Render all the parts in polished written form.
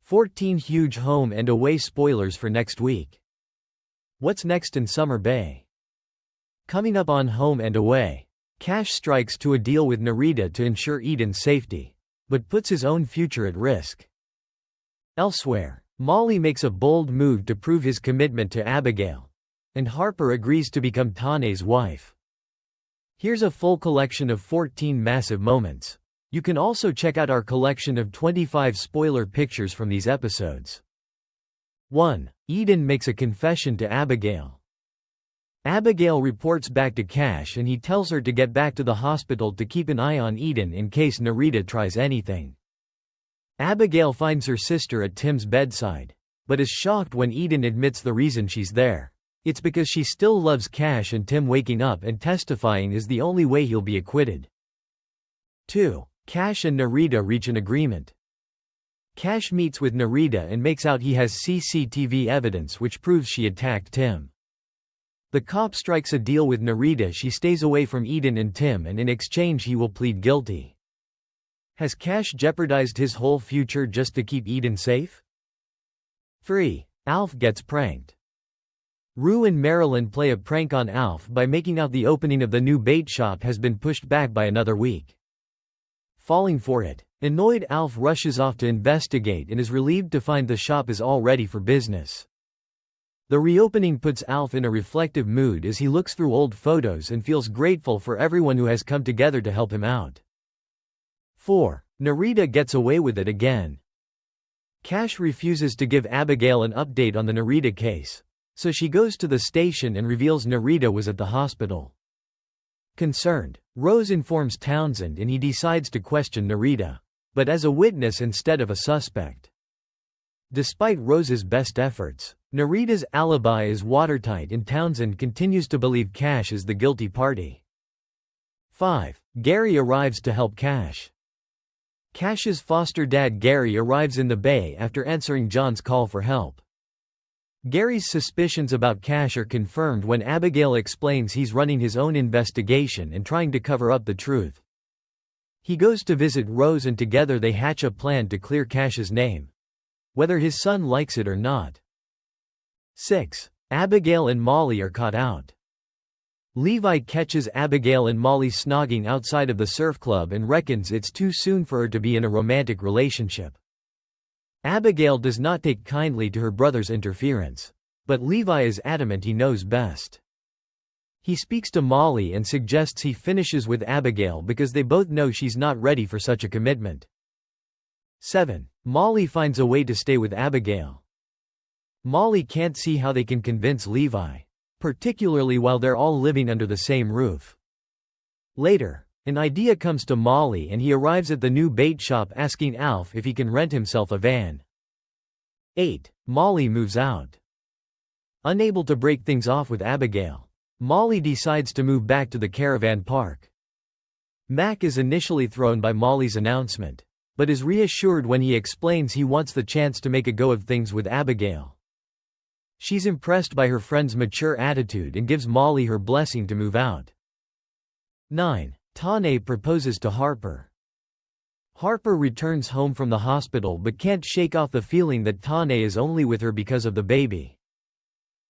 14 huge home and away spoilers for next week. What's next in Summer Bay? Coming up on Home and Away, Cash strikes to a deal with Nerida to ensure Eden's safety, but puts his own future at risk. Elsewhere, Molly makes a bold move to prove his commitment to Abigail, and Harper agrees to become Tane's wife. Here's a full collection of 14 massive moments. You can also check out our collection of 25 spoiler pictures from these episodes. 1. Eden makes a confession to Abigail. Abigail reports back to Cash and he tells her to get back to the hospital to keep an eye on Eden in case Nerida tries anything. Abigail finds her sister at Tim's bedside, but is shocked when Eden admits the reason she's there. It's because she still loves Cash and Tim waking up and testifying is the only way he'll be acquitted. 2. Cash and Nerida reach an agreement. Cash meets with Nerida and makes out he has CCTV evidence which proves she attacked Tim. The cop strikes a deal with Nerida. She stays away from Eden and Tim and in exchange he will plead guilty. Has Cash jeopardized his whole future just to keep Eden safe? 3. Alf gets pranked. Rue and Marilyn play a prank on Alf by making out the opening of the new bait shop has been pushed back by another week. Falling for it, annoyed Alf rushes off to investigate and is relieved to find the shop is all ready for business. The reopening puts Alf in a reflective mood as he looks through old photos and feels grateful for everyone who has come together to help him out. 4. Nerida gets away with it again. Cash refuses to give Abigail an update on the Nerida case, so she goes to the station and reveals Nerida was at the hospital. Concerned, Rose informs Townsend and he decides to question Nerida, but as a witness instead of a suspect. Despite Rose's best efforts, Nerida's alibi is watertight and Townsend continues to believe Cash is the guilty party. 5. Gary arrives to help Cash. Cash's foster dad Gary arrives in the bay after answering John's call for help. Gary's suspicions about Cash are confirmed when Abigail explains he's running his own investigation and trying to cover up the truth. He goes to visit Rose and together they hatch a plan to clear Cash's name, whether his son likes it or not. 6. Abigail and Molly are caught out. Levi catches Abigail and Molly snogging outside of the surf club and reckons it's too soon for her to be in a romantic relationship. Abigail does not take kindly to her brother's interference, but Levi is adamant he knows best. He speaks to Molly and suggests he finishes with Abigail because they both know she's not ready for such a commitment. 7. Molly finds a way to stay with Abigail. Molly can't see how they can convince Levi, particularly while they're all living under the same roof. Later, an idea comes to Molly and he arrives at the new bait shop asking Alf if he can rent himself a van. 8. Molly moves out. Unable to break things off with Abigail, Molly decides to move back to the caravan park. Mac is initially thrown by Molly's announcement, but is reassured when he explains he wants the chance to make a go of things with Abigail. She's impressed by her friend's mature attitude and gives Molly her blessing to move out. 9. Tane proposes to Harper. Harper returns home from the hospital but can't shake off the feeling that Tane is only with her because of the baby.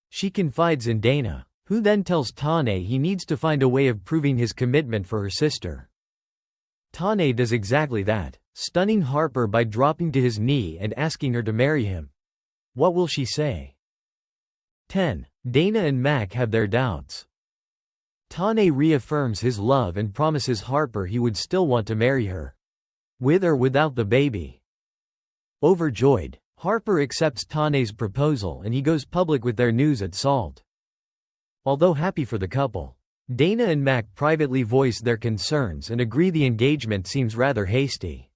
She confides in Dana, who then tells Tane he needs to find a way of proving his commitment for her sister. Tane does exactly that, stunning Harper by dropping to his knee and asking her to marry him. What will she say? 10. Dana and Mac have their doubts. Tane reaffirms his love and promises Harper he would still want to marry her, with or without the baby. Overjoyed, Harper accepts Tane's proposal and he goes public with their news at Salt. Although happy for the couple, Dana and Mac privately voice their concerns and agree the engagement seems rather hasty.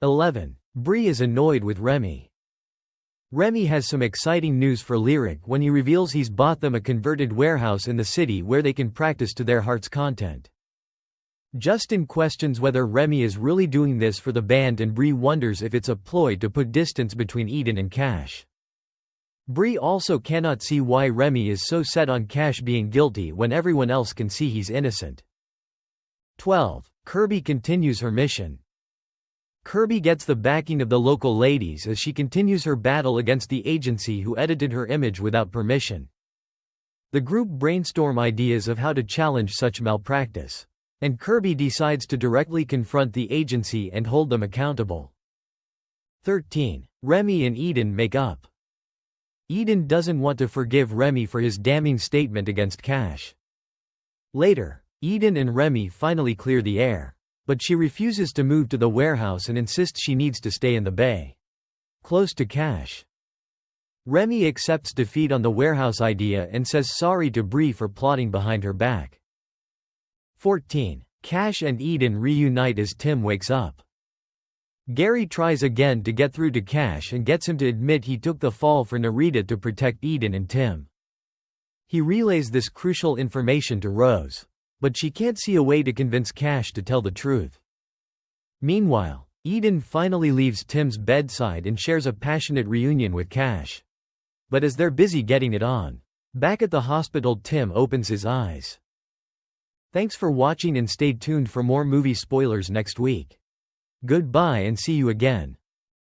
11. Bree is annoyed with Remy. Remy has some exciting news for Lyric when he reveals he's bought them a converted warehouse in the city where they can practice to their heart's content. Justin questions whether Remy is really doing this for the band and Bree wonders if it's a ploy to put distance between Eden and Cash. Bree also cannot see why Remy is so set on Cash being guilty when everyone else can see he's innocent. 12. Kirby continues her mission. Kirby gets the backing of the local ladies as she continues her battle against the agency who edited her image without permission. The group brainstorm ideas of how to challenge such malpractice. And Kirby decides to directly confront the agency and hold them accountable. 13. Remy and Eden make up. Eden doesn't want to forgive Remy for his damning statement against Cash. Later, Eden and Remy finally clear the air. But she refuses to move to the warehouse and insists she needs to stay in the bay, close to Cash. Remy accepts defeat on the warehouse idea and says sorry to Bree for plotting behind her back. 14. Cash and Eden reunite as Tim wakes up. Gary tries again to get through to Cash and gets him to admit he took the fall for Nerida to protect Eden and Tim. He relays this crucial information to Rose. But she can't see a way to convince Cash to tell the truth. Meanwhile, Eden finally leaves Tim's bedside and shares a passionate reunion with Cash. But as they're busy getting it on, back at the hospital, Tim opens his eyes. Thanks for watching and stay tuned for more movie spoilers next week. Goodbye and see you again.